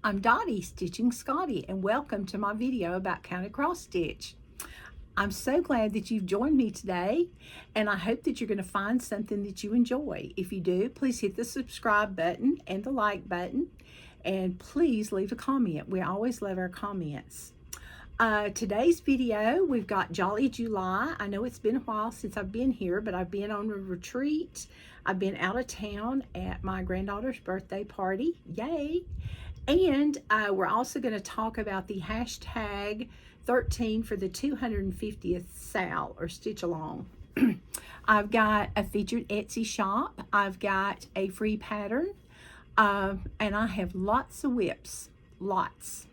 I'm Dottie, Stitching Scotty, and welcome to my video about counted cross stitch. I'm so glad that you've joined me today, and I hope that you're going to find something that you enjoy. If you do, please hit the subscribe button and the like button, and please leave a comment. We always love our comments. Today's video, we've got Jolly July. I know it's been a while since I've been here, but I've been on a retreat. I've been out of town at my granddaughter's birthday party. Yay! And we're also going to talk about the hashtag 13 for the 250th SAL or Stitch Along. I've got a featured Etsy shop. I've got a free pattern. And I have lots of WIPs. Lots.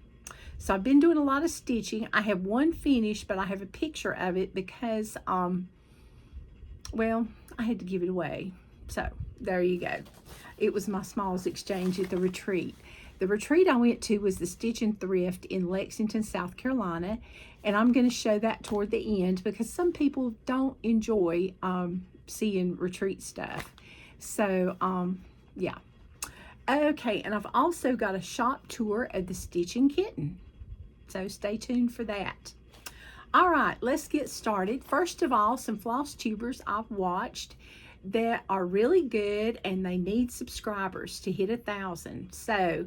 So I've been doing a lot of stitching. I have one finished, but I have a picture of it because, well, I had to give it away. So there you go. It was my smalls exchange at the retreat. The retreat I went to was the Stitchin Thrift in Lexington, South Carolina. And I'm going to show that toward the end because some people don't enjoy seeing retreat stuff. So, yeah. Okay, and I've also got a shop tour of the Stitchin Kitten. So stay tuned for that. All right, let's get started. First of all, some Flosstubers I've watched that are really good, and they need subscribers to hit 1,000. So,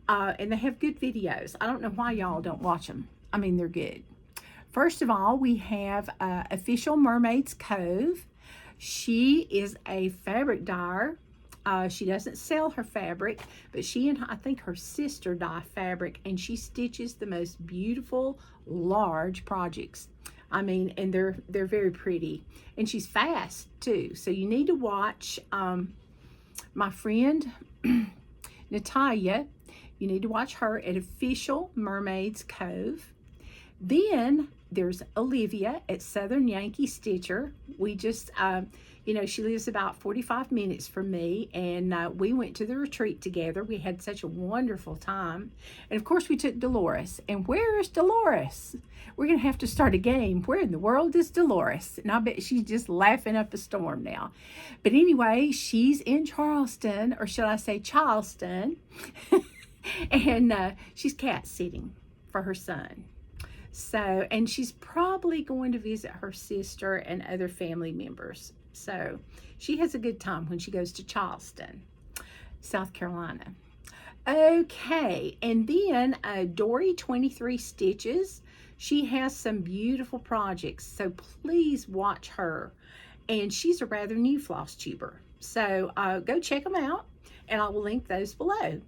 and they have good videos. I don't know why y'all don't watch them. I mean, they're good. First of all, we have Official Mermaid's Cove. She is a fabric dyer. She doesn't sell her fabric, but she and I think her sister dye fabric, and she stitches the most beautiful large projects. I mean, and they're very pretty, and she's fast too. So you need to watch my friend Natalia. You need to watch her at Official Mermaid's Cove. Then there's Olivia at Southern Yankee Stitcher. We just, you know, she lives about 45 minutes from me, and we went to the retreat together. We had such a wonderful time. And of course, we took Dolores. And where is Dolores? We're going to have to start a game. Where in the world is Dolores? And I bet she's just laughing up a storm now. But anyway, she's in Charleston, or should I say Charleston, and she's cat sitting for her son. So, and she's probably going to visit her sister and other family members. So she has a good time when she goes to Charleston, South Carolina. Okay, and then Dory 23 Stitches. She has some beautiful projects, so please watch her. And she's a rather new Flosstuber. So go check them out, and I will link those below.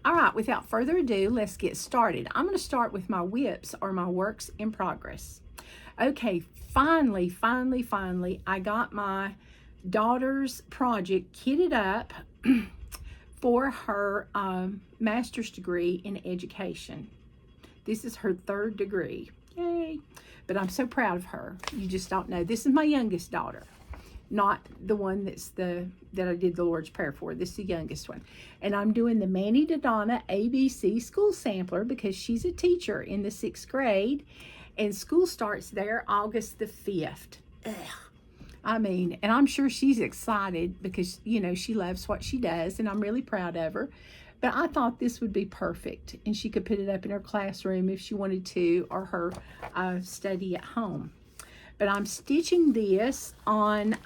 All right, without further ado, let's get started. I'm going to start with my WIPs, or my works in progress. Okay, finally, I got my daughter's project kitted up for her master's degree in education. This is her 3rd degree. Yay! But I'm so proud of her. You just don't know. This is my youngest daughter. Not the one that I did the Lord's Prayer for. This is the youngest one. And I'm doing the Manny Dodonna ABC School Sampler because she's a teacher in the 6th grade. And school starts there August the 5th. Ugh. I mean, and I'm sure she's excited because, you know, she loves what she does. And I'm really proud of her. But I thought this would be perfect. And she could put it up in her classroom if she wanted to, or her study at home. But I'm stitching this on,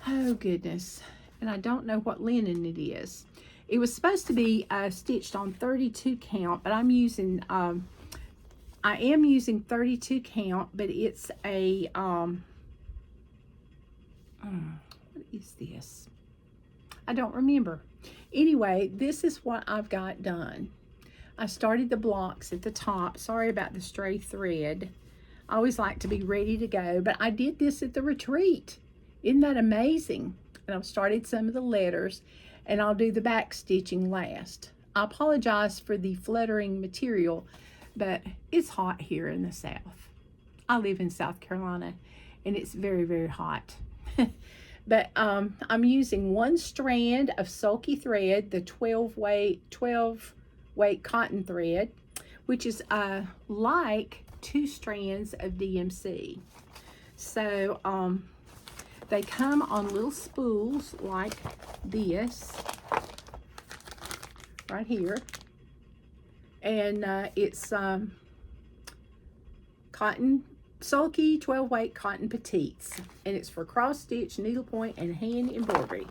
oh goodness, and I don't know what linen it is. It was supposed to be stitched on 32 count, but I'm using, I am using 32 count, but it's a, what is this? I don't remember. Anyway, this is what I've got done. I started the blocks at the top. Sorry about the stray thread. I always like to be ready to go, but I did this at the retreat. Isn't that amazing? And I've started some of the letters, and I'll do the back stitching last. I apologize for the fluttering material, but it's hot here in the South. I live in South Carolina, and it's very, very hot. But I'm using one strand of sulky thread, the 12 weight cotton thread, which is like 2 strands of DMC. So they come on little spools like this, right here. And it's cotton, sulky 12 weight cotton petites. And it's for cross stitch, needlepoint, and hand embroidery.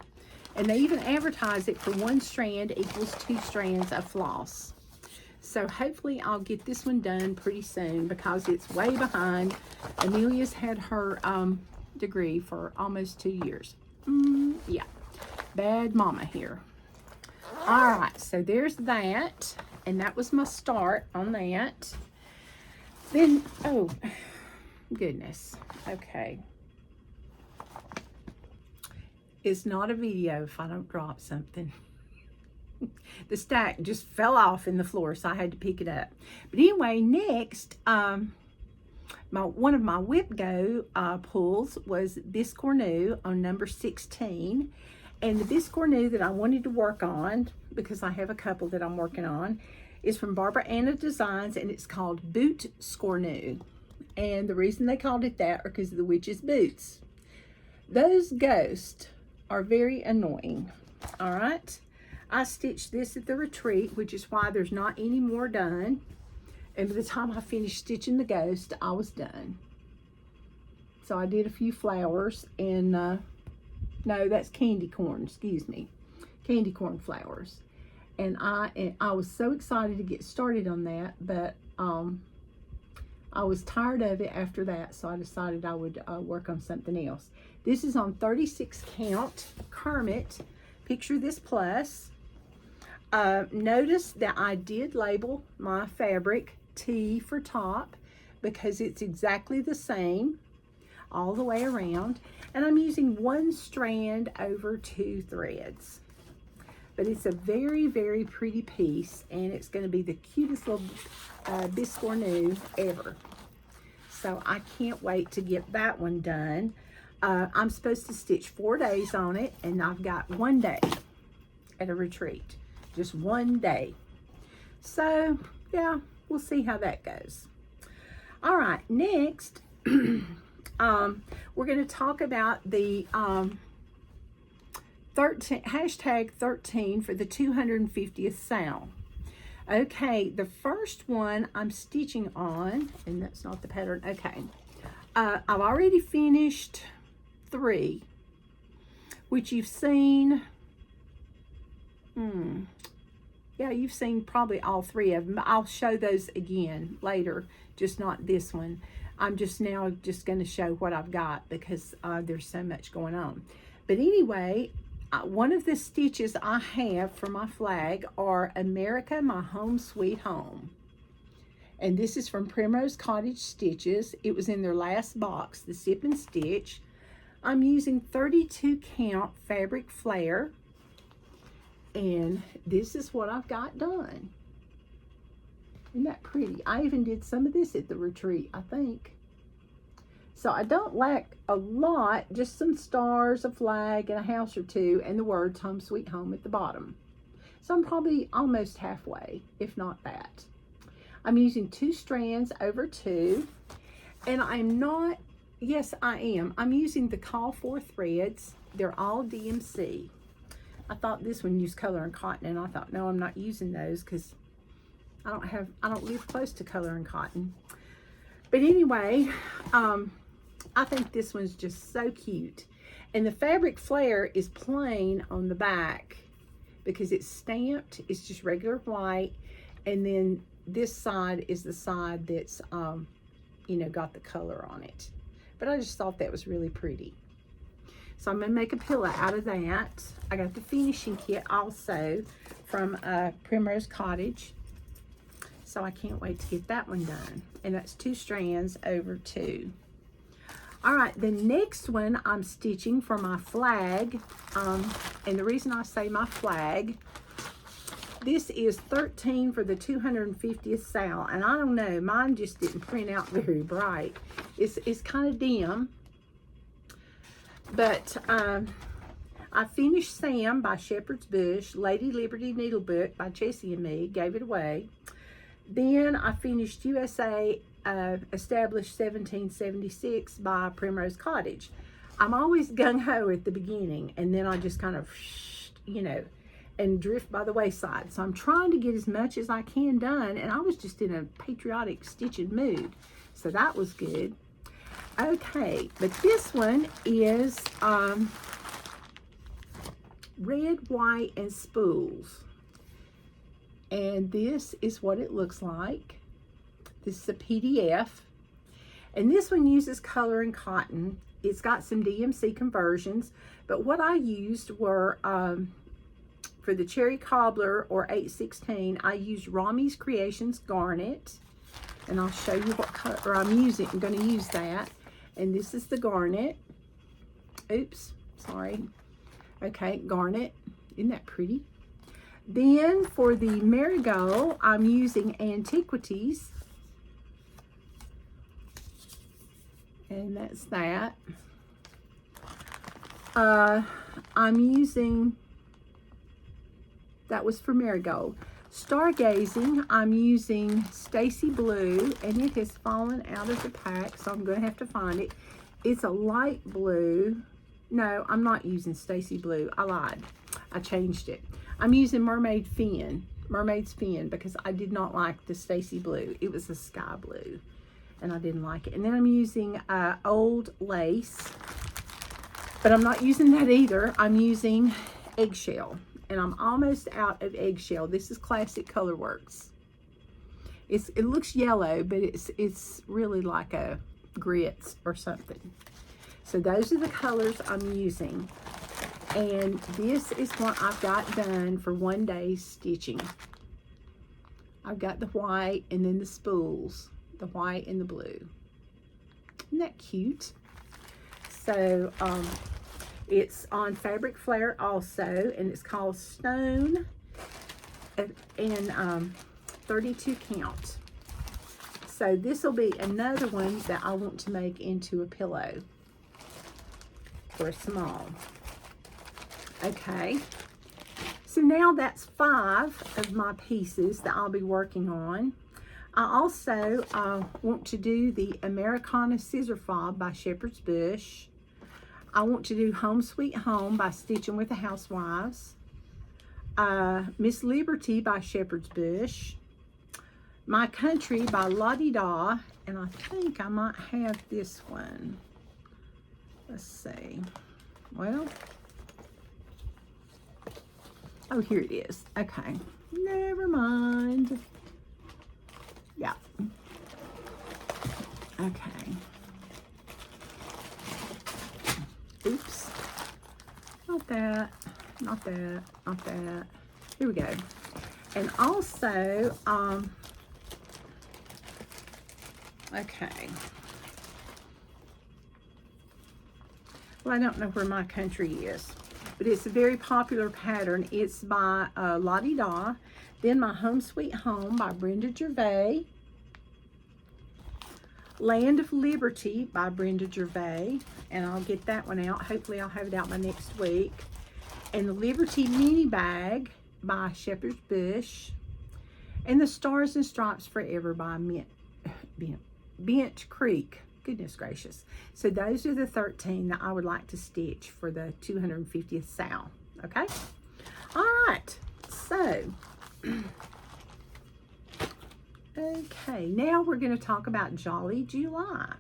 And they even advertise it for 1 strand equals 2 strands of floss. So hopefully I'll get this one done pretty soon because it's way behind. Amelia's had her degree for almost 2 years. Yeah, bad mama here. All right, so there's that. And that was my start on that. Then, oh, goodness. Okay. It's not a video if I don't drop something. The stack just fell off in the floor, so I had to pick it up. But anyway, next, one of my whip go pulls was Biscornu on number 16. And the Biscornu that I wanted to work on, because I have a couple that I'm working on, is from Barbara Anna Designs, and it's called Boot Scornu. And the reason they called it that are because of the witch's boots. Those ghosts are very annoying. All right. I stitched this at the retreat, which is why there's not any more done. And by the time I finished stitching the ghost, I was done. So I did a few flowers and, no, that's candy corn, excuse me. Candy corn flowers. And I was so excited to get started on that, but I was tired of it after that, so I decided I would work on something else. This is on 36 count Kermit. Picture this plus. Notice that I did label my fabric T for top because it's exactly the same all the way around. And I'm using 1 strand over 2 threads. But it's a very, very pretty piece, and it's going to be the cutest little Biscornu ever. So I can't wait to get that one done. I'm supposed to stitch 4 days on it, and I've got 1 day at a retreat. Just 1 day. So, yeah, we'll see how that goes. All right, next, we're going to talk about the hashtag 13 for the 250th sale. Okay, the first one I'm stitching on, and that's not the pattern. Okay, I've already finished 3, which you've seen. Yeah, you've seen probably all 3 of them. I'll show those again later, just not this one. I'm just now going to show what I've got because there's so much going on. But anyway, one of the stitches I have for my flag are America, My Home Sweet Home. And this is from Primrose Cottage Stitches. It was in their last box, the Sip and Stitch. I'm using 32 count fabric flare. And this is what I've got done. Isn't that pretty? I even did some of this at the retreat, I think. So I don't lack a lot, just some stars, a flag, and a house or 2, and the words Home Sweet Home at the bottom. So I'm probably almost halfway, if not that. I'm using 2 strands over 2, and I'm not, yes I am. I'm using the Call For threads. They're all DMC. I thought this one used color and cotton, and I thought, no, I'm not using those because I don't live close to color and cotton. But anyway, I think this one's just so cute. And the fabric flare is plain on the back because it's stamped. It's just regular white. And then this side is the side that's, you know, got the color on it. But I just thought that was really pretty. So I'm going to make a pillow out of that. I got the finishing kit also from Primrose Cottage. So I can't wait to get that one done. And that's 2 strands over 2. All right, the next one I'm stitching for my flag. And the reason I say my flag, this is 13 for the 250th sale. And I don't know, mine just didn't print out very bright. It's kind of dim. But I finished Sam by Shepherd's Bush, Lady Liberty Needlebook by Jessie and me, gave it away. Then I finished USA Established 1776 by Primrose Cottage. I'm always gung-ho at the beginning, and then I just kind of, you know, and drift by the wayside. So I'm trying to get as much as I can done, and I was just in a patriotic stitching mood. So that was good. Okay, but this one is red, white, and spools. And this is what it looks like. This is a PDF. And this one uses color and cotton. It's got some DMC conversions, but what I used were, for the Cherry Cobbler or 816, I used Rami's Creations Garnet. And I'll show you what color I'm using. I'm going to use that. And this is the garnet. Oops, sorry. Okay, garnet. Isn't that pretty? Then for the marigold, I'm using Antiquities. And that's that. I'm using, that was for marigold. Stargazing, I'm using Stacy Blue, and it has fallen out of the pack, so I'm going to have to find it. It's a light blue. No, I'm not using Stacy Blue. I lied. I changed it. I'm using Mermaid's Fin, because I did not like the Stacy Blue. It was a sky blue, and I didn't like it. And then I'm using Old Lace, but I'm not using that either. I'm using Eggshell. And I'm almost out of Eggshell. This is Classic Colorworks. It looks yellow, but it's really like a grits or something. So those are the colors I'm using. And this is what I've got done for one day's stitching. I've got the white and then the spools. The white and the blue. Isn't that cute? So, it's on Fabric Flare also, and it's called Stone and 32 count. So this will be another one that I want to make into a pillow for a small. Okay, so now that's 5 of my pieces that I'll be working on. I also want to do the Americana Scissor Fob by Shepherd's Bush. I want to do Home Sweet Home by Stitching with the Housewives. Miss Liberty by Shepherd's Bush. My Country by Lottie Da. And I think I might have this one. Let's see. Well. Oh, here it is. Okay. Never mind. Yeah. Okay. Oops, not that, not that, not that. Here we go. And also, okay. Well, I don't know where My Country is, but it's a very popular pattern. It's by Lottie Da. Then My Home Sweet Home by Brenda Gervais. Land of Liberty by Brenda Gervais, and I'll get that one out. Hopefully I'll have it out by next week. And the Liberty Mini Bag by Shepherd's Bush. And the Stars and Stripes Forever by Bent Creek. Goodness gracious. So those are the 13 that I would like to stitch for the 250th Sal. Okay? All right. So... okay, now we're going to talk about Jolly July.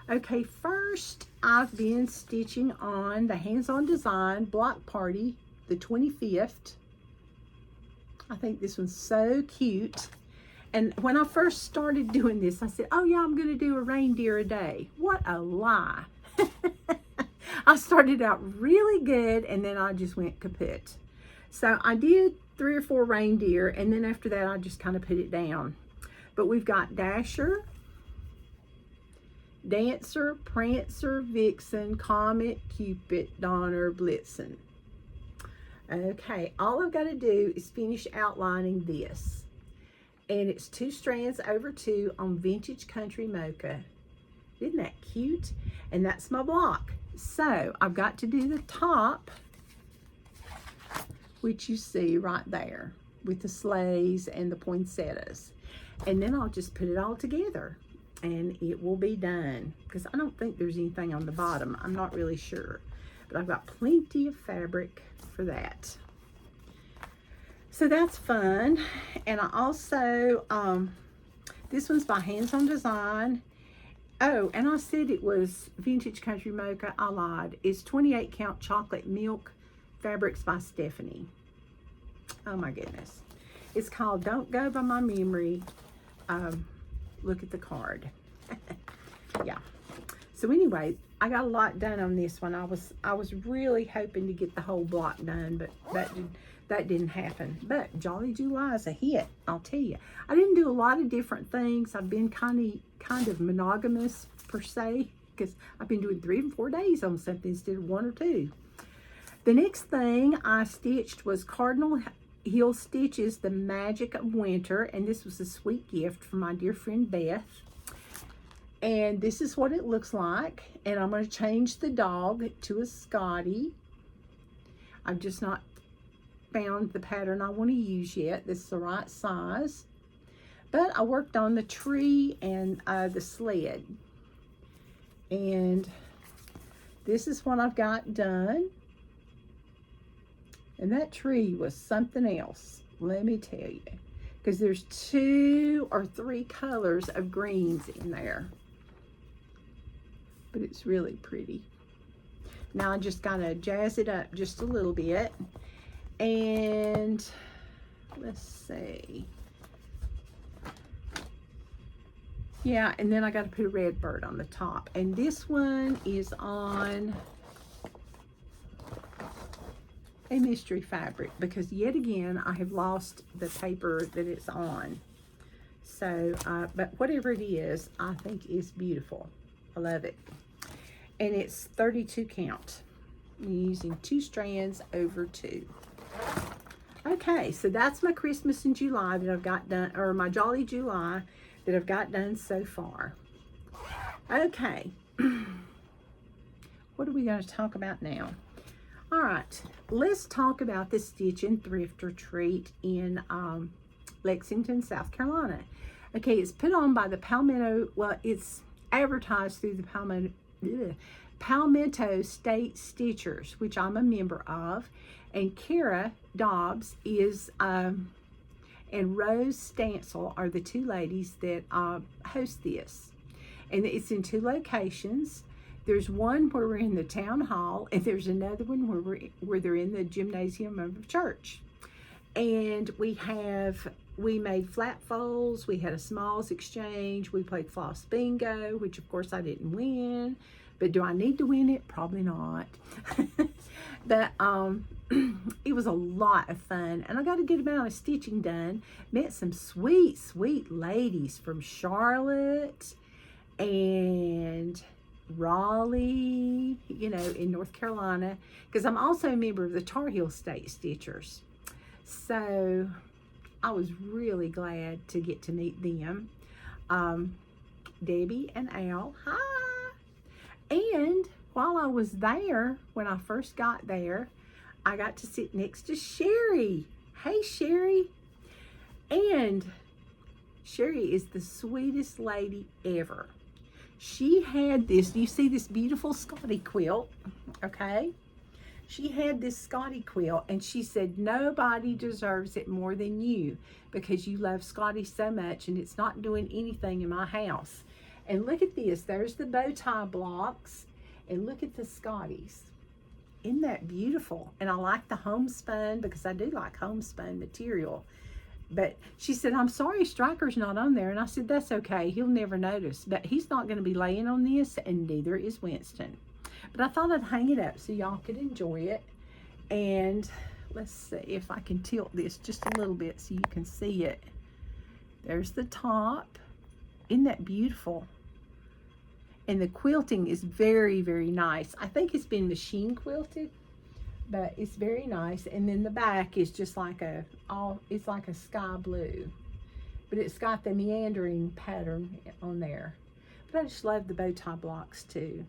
Okay, first I've been stitching on the Hands-On Design Block Party, the 25th. I think this one's so cute. And when I first started doing this, I said, oh yeah, I'm going to do a reindeer a day. What a lie. I started out really good, and then I just went kaput. So I did 3 or 4 reindeer, and then after that, I just kind of put it down. But we've got Dasher, Dancer, Prancer, Vixen, Comet, Cupid, Donner, Blitzen. Okay, all I've got to do is finish outlining this. And it's 2 strands over 2 on Vintage Country Mocha. Isn't that cute? And that's my block. So I've got to do the top, which you see right there with the sleighs and the poinsettias. And then I'll just put it all together and it will be done. Because I don't think there's anything on the bottom. I'm not really sure. But I've got plenty of fabric for that. So that's fun. And I also, this one's by Hands On Design. Oh, and I said it was Vintage Country Mocha. I lied. It's 28 count chocolate milk fabrics by Stephanie. Oh my goodness. It's called Don't Go By My Memory. Look at the card. Yeah. So anyway, I got a lot done on this one. I was really hoping to get the whole block done, but that didn't happen. But Jolly July is a hit, I'll tell you. I didn't do a lot of different things. I've been kind of monogamous per se, because I've been doing 3 and 4 days on something instead of 1 or 2. The next thing I stitched was Cardinal Hill Stitches, The Magic of Winter, and this was a sweet gift from my dear friend Beth. And this is what it looks like, and I'm going to change the dog to a Scotty. I've just not found the pattern I want to use yet. This is the right size. But I worked on the tree and the sled. And this is what I've got done. And that tree was something else, let me tell you. Because there's 2 or 3 colors of greens in there. But it's really pretty. Now I just gotta jazz it up just a little bit. And let's see. Yeah, and then I gotta put a red bird on the top. And this one is on a mystery fabric, because yet again I have lost the paper that it's on. So, but whatever it is, I think is beautiful. I love it. And it's 32 count. I'm using 2 strands over 2. Okay, so that's my Christmas in July that I've got done, or my Jolly July that I've got done so far. Okay, what are we going to talk about now? All right, let's talk about the Stitchin Thrift Retreat in Lexington, South Carolina. Okay, it's put on by the Palmetto, well, it's advertised through the Palmetto State Stitchers, which I'm a member of, and Kara Dobbs is, and Rose Stansel are the 2 ladies that host this. And it's in 2 locations. There's one where we're in the town hall, and there's another one where they're in the gymnasium of the church. And we made flat folds, we had a smalls exchange, we played floss bingo, which of course I didn't win, but do I need to win it? Probably not. But it was a lot of fun, and I got a good amount of stitching done. Met some sweet, sweet ladies from Charlotte and Raleigh, you know, in North Carolina, because I'm also a member of the Tar Heel State Stitchers. So I was really glad to get to meet them. Debbie and Al, hi. And while I was there, when I first got there, I got to sit next to Sherry. Hey, Sherry. And Sherry is the sweetest lady ever. She had this, you see this beautiful Scotty quilt, okay? She had this Scotty quilt, and she said, nobody deserves it more than you, because you love Scotty so much, and it's not doing anything in my house. And look at this, there's the bow tie blocks, and look at the Scotties. Isn't that beautiful? And I like the homespun, because I do like homespun material. But she said, I'm sorry Striker's not on there. And I said, that's okay. He'll never notice. But he's not going to be laying on this, and neither is Winston. But I thought I'd hang it up so y'all could enjoy it. And let's see if I can tilt this just a little bit so you can see it. There's the top. Isn't that beautiful? And the quilting is very, very nice. I think it's been machine quilted, but it's very nice. And then the back is just like it's like a sky blue, but it's got the meandering pattern on there. But I just love the bow tie blocks too.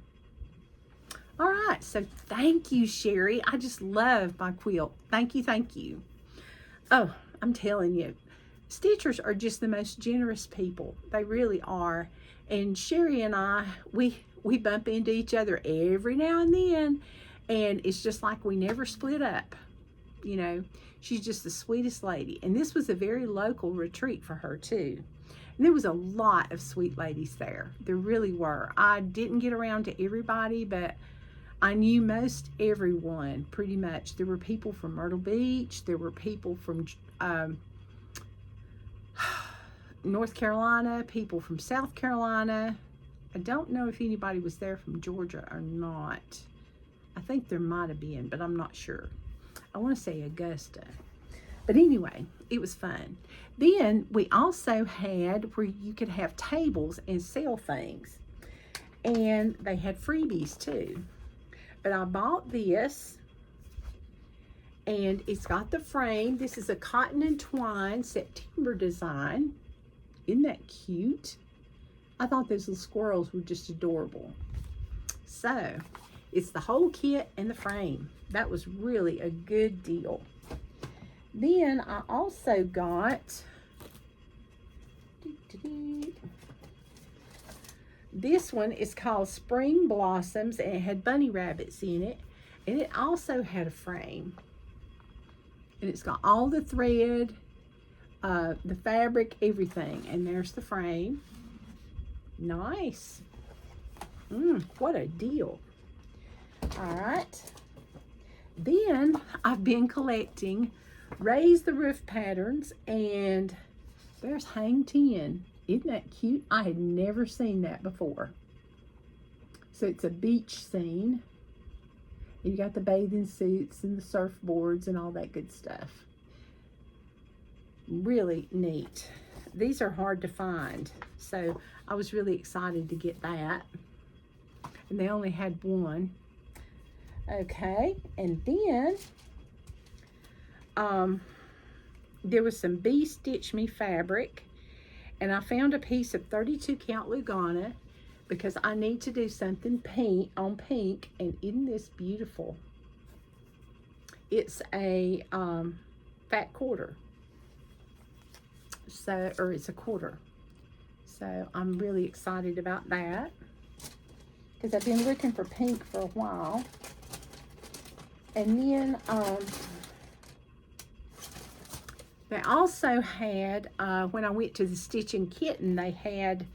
All right, so thank you, Sherry. I just love my quilt. Thank you, thank you. Oh, I'm telling you, stitchers are just the most generous people. They really are. And Sherry and I, we bump into each other every now and then, and it's just like we never split up. you know, she's just the sweetest lady. And this was a very local retreat for her too. And there was a lot of sweet ladies there. There really were. I didn't get around to everybody, but I knew most everyone pretty much. There were people from Myrtle Beach. There were people from North Carolina, people from South Carolina. I don't know if anybody was there from Georgia or not. I think there might have been, but I'm not sure. I want to say Augusta. But anyway, it was fun. Then we also had where you could have tables and sell things. And they had freebies too. But I bought this. And it's got the frame. This is a cotton and twine September design. Isn't that cute? I thought those little squirrels were just adorable. So, it's the whole kit and the frame. That was really a good deal. Then I also got this one is called Spring Blossoms, and it had bunny rabbits in it. And it also had a frame. And it's got all the thread, the fabric, everything. And there's the frame. Nice. What a deal. All right. Then I've been collecting Raise the Roof patterns, and there's Hang 10. Isn't that cute? I had never seen that before. So it's a beach scene. You got the bathing suits and the surfboards and all that good stuff. Really neat. These are hard to find, so I was really excited to get that. And they only had one. Okay, and then there was some Bee Stitch Me fabric, and I found a piece of 32 count Lugana because I need to do something pink on pink. And isn't this beautiful? It's a fat quarter. So, or it's a quarter. So I'm really excited about that because I've been looking for pink for a while. And then they also had, when I went to the Stitchin Kitten, they had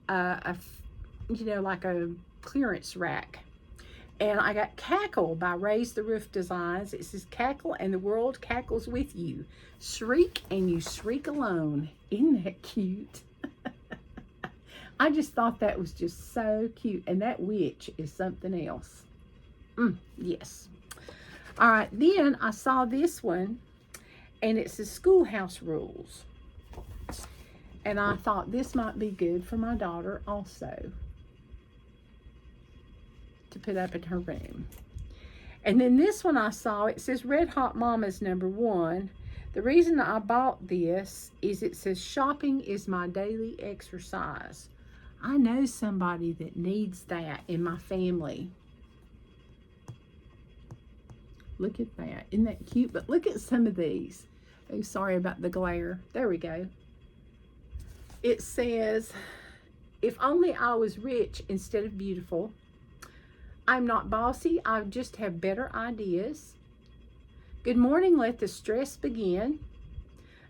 like a clearance rack. And I got Cackle by Raise the Roof Designs. It says, cackle and the world cackles with you. Shriek and you shriek alone. Isn't that cute? I just thought that was just so cute. And that witch is something else. Yes. All right, then I saw this one, and it says Schoolhouse Rules. And I thought this might be good for my daughter also to put up in her room. And then this one I saw, it says Red Hot Mamas #1. The reason I bought this is it says shopping is my daily exercise. I know somebody that needs that in my family. Look at that. Isn't that cute? But look at some of these. Oh, sorry about the glare. There we go. It says, if only I was rich instead of beautiful. I'm not bossy. I just have better ideas. Good morning, let the stress begin.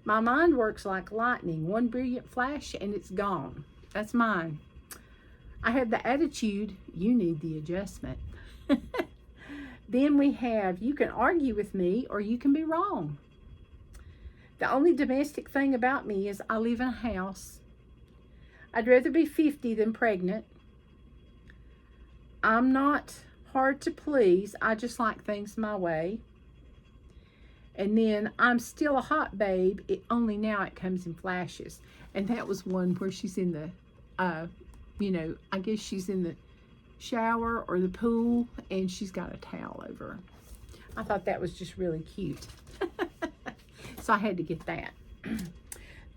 My mind works like lightning. One brilliant flash and it's gone. That's mine. I have the attitude, you need the adjustment. Then we have, you can argue with me or you can be wrong. The only domestic thing about me is I live in a house. I'd rather be 50 than pregnant. I'm not hard to please. I just like things my way. And then I'm still a hot babe. Only now it comes in flashes. And that was one where she's in the, I guess she's in the shower or the pool and she's got a towel over her. I thought that was just really cute. So I had to get that.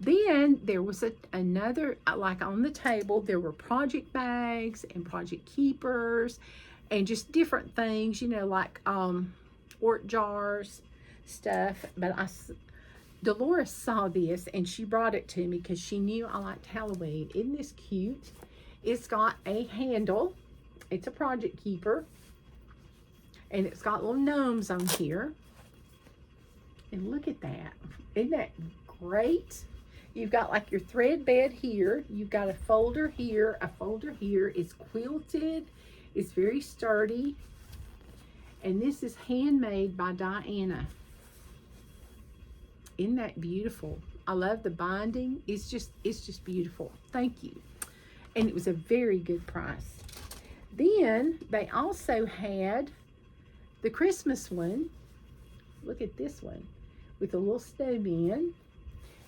Then there was another, like on the table, there were project bags and project keepers and just different things, like quart jars, stuff. But Dolores saw this and she brought it to me because she knew I liked Halloween. Isn't this cute? It's got a handle. It's a project keeper. And it's got little gnomes on here. And look at that. Isn't that great? You've got like your thread bed here. You've got a folder here, a folder here. It's quilted. It's very sturdy. And this is handmade by Diana. Isn't that beautiful? I love the binding. It's just beautiful. Thank you. And it was a very good price. Then they also had the Christmas one. Look at this one with a little snowman,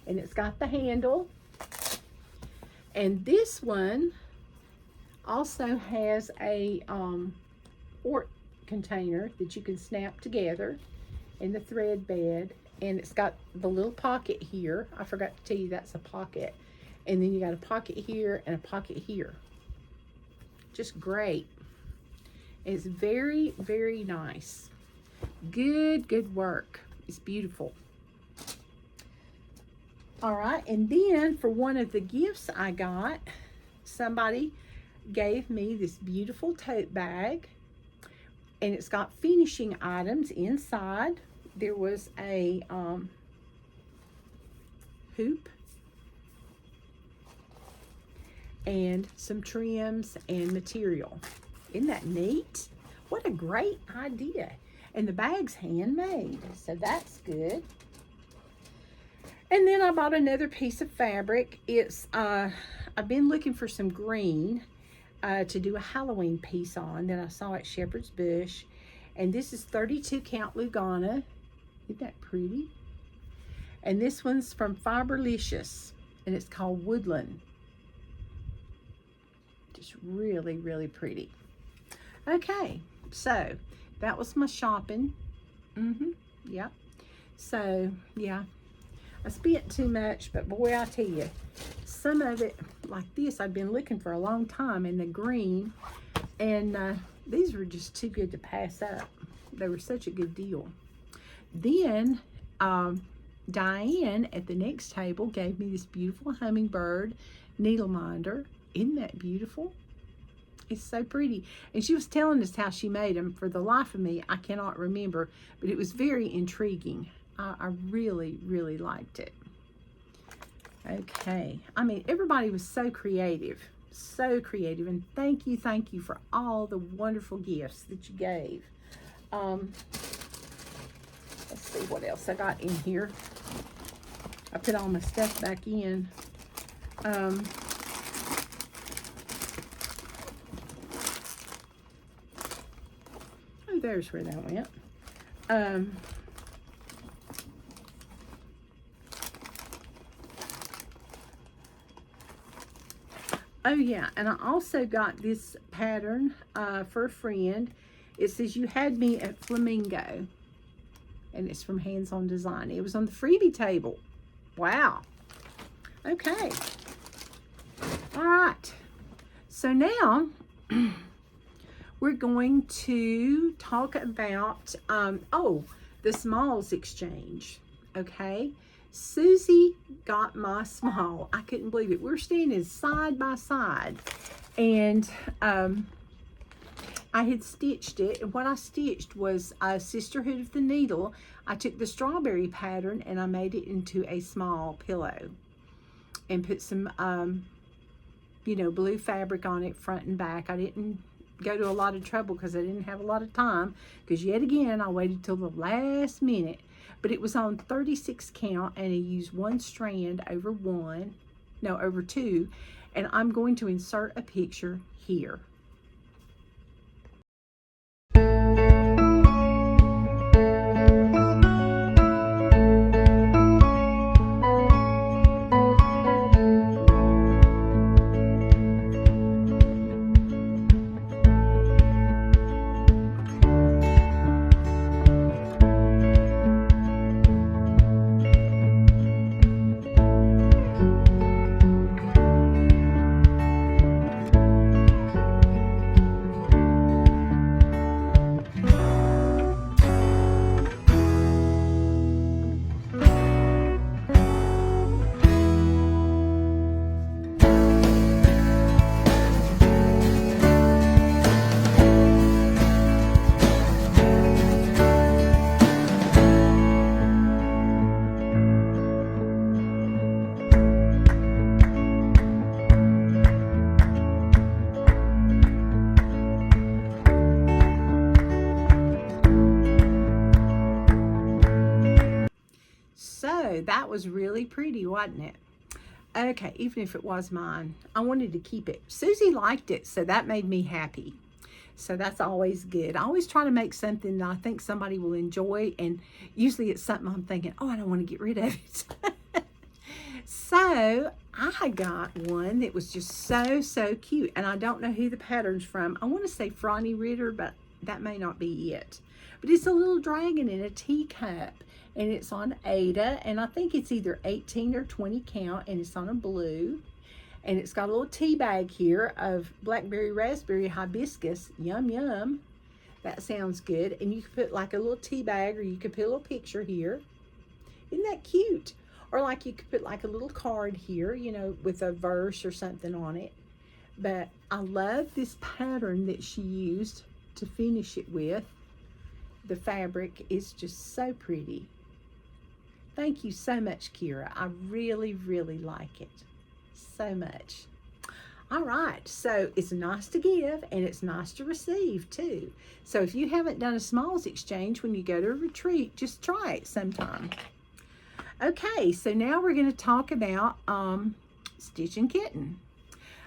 and it's got the handle. And this one also has a quart container that you can snap together in the thread bed, and it's got the little pocket here. I forgot to tell you that's a pocket. And then you got a pocket here and a pocket here. Just great. It's very, very nice. Good work. It's beautiful. All right, and then for one of the gifts I got, somebody gave me this beautiful tote bag, and it's got finishing items inside. There was a hoop and some trims and material. Isn't that neat? What a great idea. And the bag's handmade, so that's good. And then I bought another piece of fabric. It's I've been looking for some green to do a Halloween piece on that I saw at Shepherd's Bush. And this is 32 count Lugana. Isn't that pretty? And this one's from Fiberlicious, and it's called Woodland. Just really, really pretty. Okay, so that was my shopping. Yep. So, yeah. I spent too much, but boy, I tell you, some of it, like this, I've been looking for a long time in the green, and these were just too good to pass up. They were such a good deal. Then, Diane at the next table gave me this beautiful hummingbird needle minder. Isn't that beautiful? It's so pretty. And she was telling us how she made them. For the life of me, I cannot remember, but it was very intriguing. I really, really liked it. Okay. I mean, everybody was so creative. So creative. And thank you for all the wonderful gifts that you gave. Let's see what else I got in here. I put all my stuff back in. Oh, there's where that went. Oh yeah, and I also got this pattern for a friend. It says, "You had me at Flamingo." And it's from Hands On Design. It was on the freebie table. Wow. Okay. All right. So now we're going to talk about, the smalls exchange. Okay. Susie got my small. I couldn't believe it. We're standing side by side. And I had stitched it, and what I stitched was a Sisterhood of the Needle. I took the strawberry pattern and I made it into a small pillow and put some, blue fabric on it front and back. I didn't go to a lot of trouble because I didn't have a lot of time, because yet again, I waited till the last minute. But it was on 36 count, and I used one strand over two, and I'm going to insert a picture here. that was really pretty, wasn't it? Okay, even if it was mine, I wanted to keep it. Susie liked it, so that made me happy. So that's always good. I always try to make something that I think somebody will enjoy, and usually it's something I'm thinking, oh, I don't want to get rid of it. So I got one that was just so cute, and I don't know who the pattern's from. I want to say Franny Ritter, but that may not be it. But it's a little dragon in a teacup, and it's on Ada, and I think it's either 18 or 20 count, and it's on a blue. And it's got a little tea bag here of blackberry raspberry hibiscus. Yum, yum. That sounds good. And you could put like a little tea bag, or you could put a little picture here. Isn't that cute? Or like you could put like a little card here, you know, with a verse or something on it. But I love this pattern that she used to finish it with. The fabric is just so pretty. Thank you so much, Kira. I really like it so much. All right, so it's nice to give and it's nice to receive too. So if you haven't done a smalls exchange when you go to a retreat, just try it sometime. Okay, so now we're going to talk about Stitchin Kitten.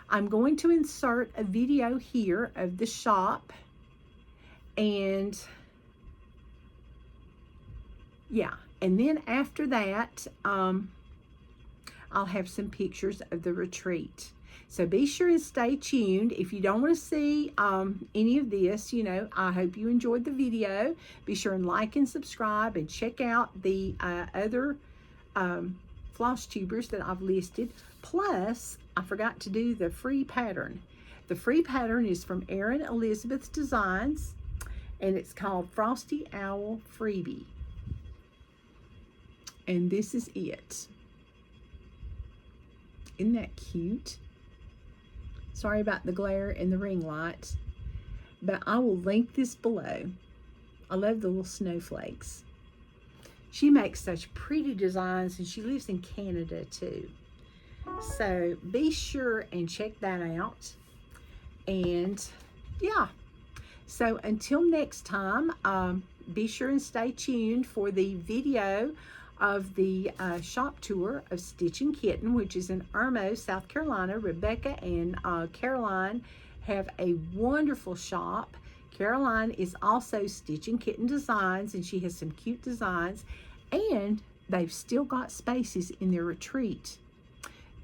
I'm going to insert a video here of the shop, and yeah, and then after that I'll have some pictures of the retreat. So be sure and stay tuned. If you don't want to see any of this, you know, I hope you enjoyed the video. Be sure and like and subscribe, and check out the other Flosstubers that I've listed. Plus, I forgot to do the free pattern. The free pattern is from Erin Elizabeth's Designs, and it's called Frosty Owl Freebie. And this is it. Isn't that cute? Sorry about the glare and the ring light, but I will link this below. I love the little snowflakes. She makes such pretty designs, and she lives in Canada too. So be sure and check that out. And yeah, so until next time, be sure and stay tuned for the video of the shop tour of Stitchin Kitten, which is in Irmo, South Carolina. Rebecca and Caroline have a wonderful shop. Caroline is also Stitchin Kitten Designs, and she has some cute designs, and they've still got spaces in their retreat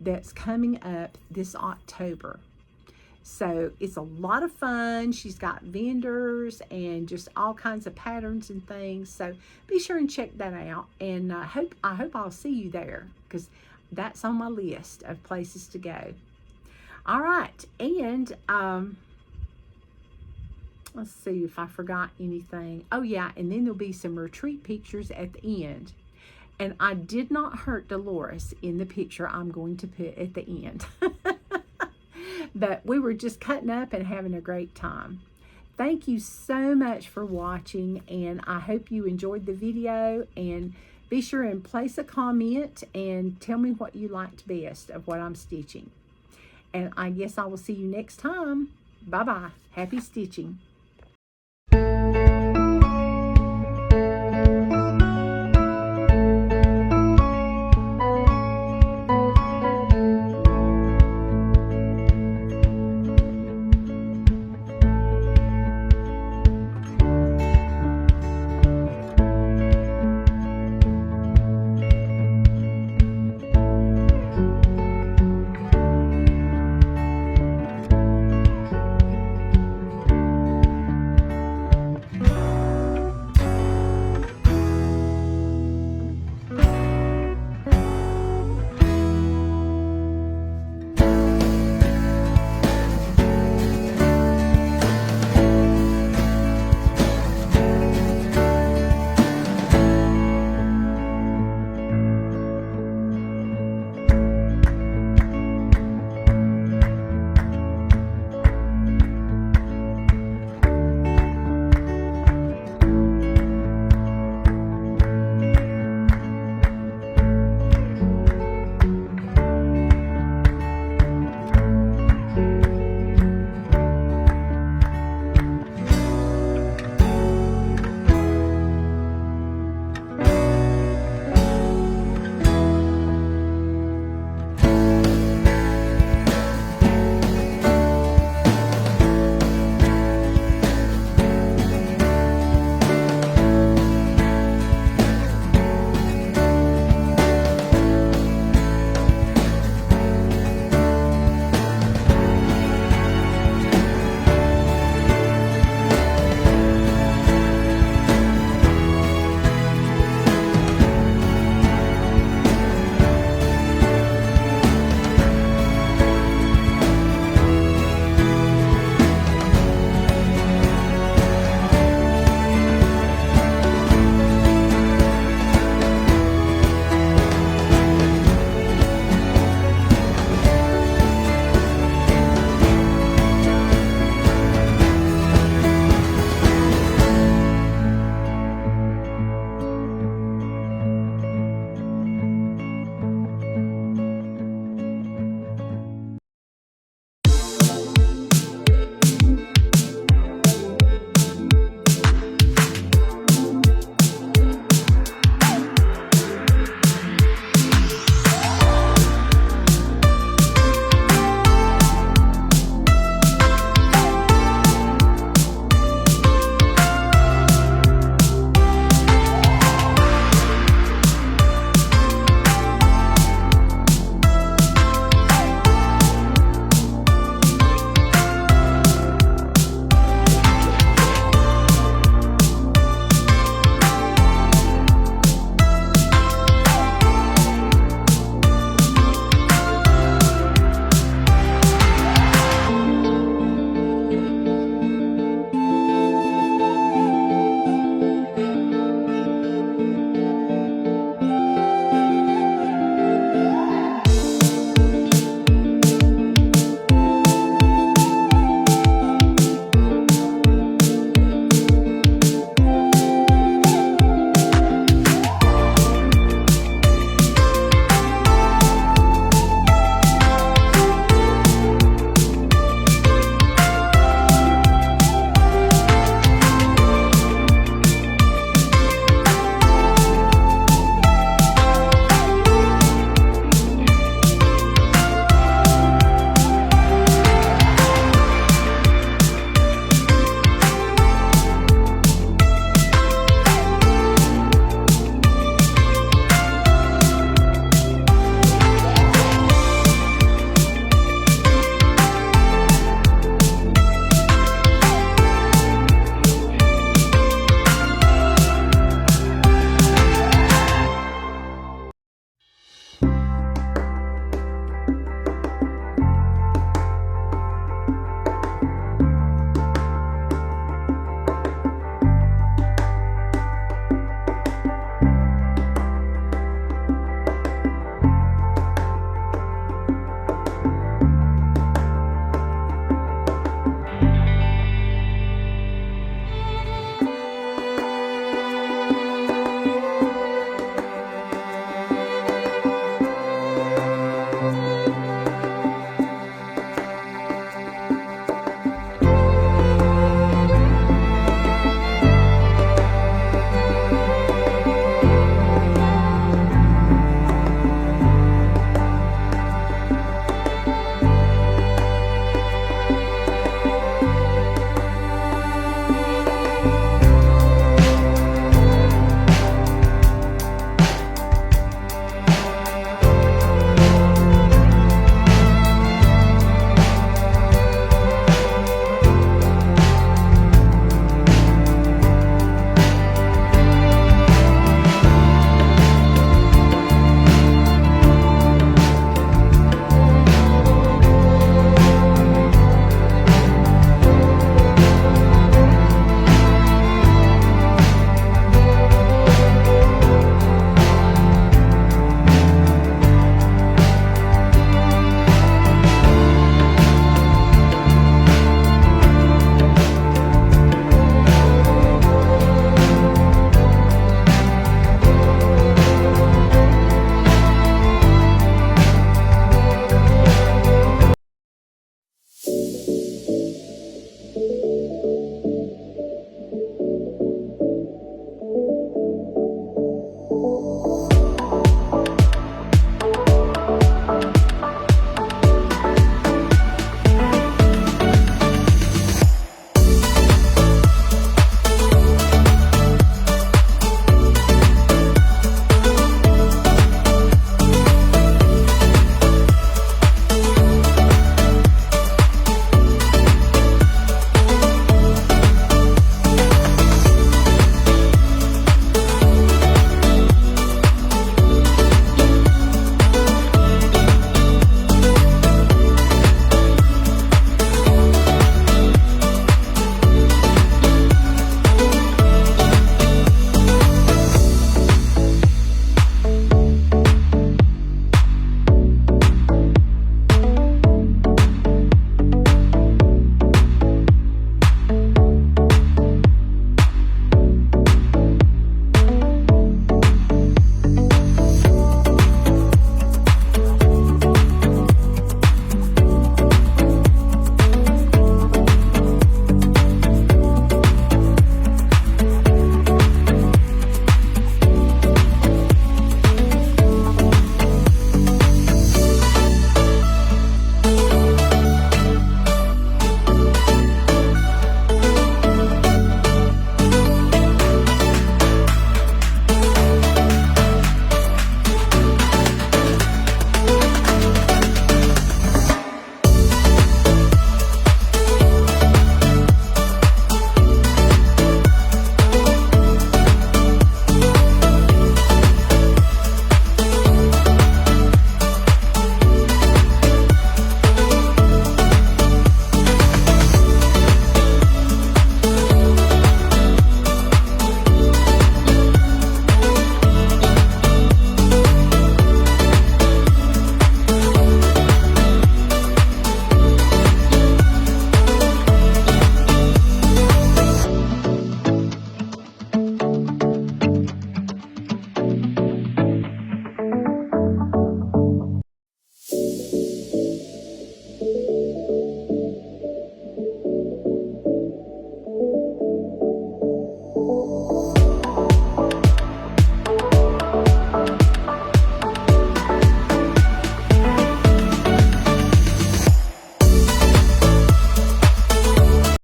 that's coming up this October. So it's a lot of fun. She's got vendors and just all kinds of patterns and things. So be sure and check that out. And I hope I'll see you there, because that's on my list of places to go. All right. And let's see if I forgot anything. Oh yeah, and then there'll be some retreat pictures at the end. And I did not hurt Dolores in the picture I'm going to put at the end. But we were just cutting up and having a great time. Thank you so much for watching, and I hope you enjoyed the video. And be sure and place a comment and tell me what you liked best of what I'm stitching. And I guess I will see you next time. Bye-bye. Happy stitching.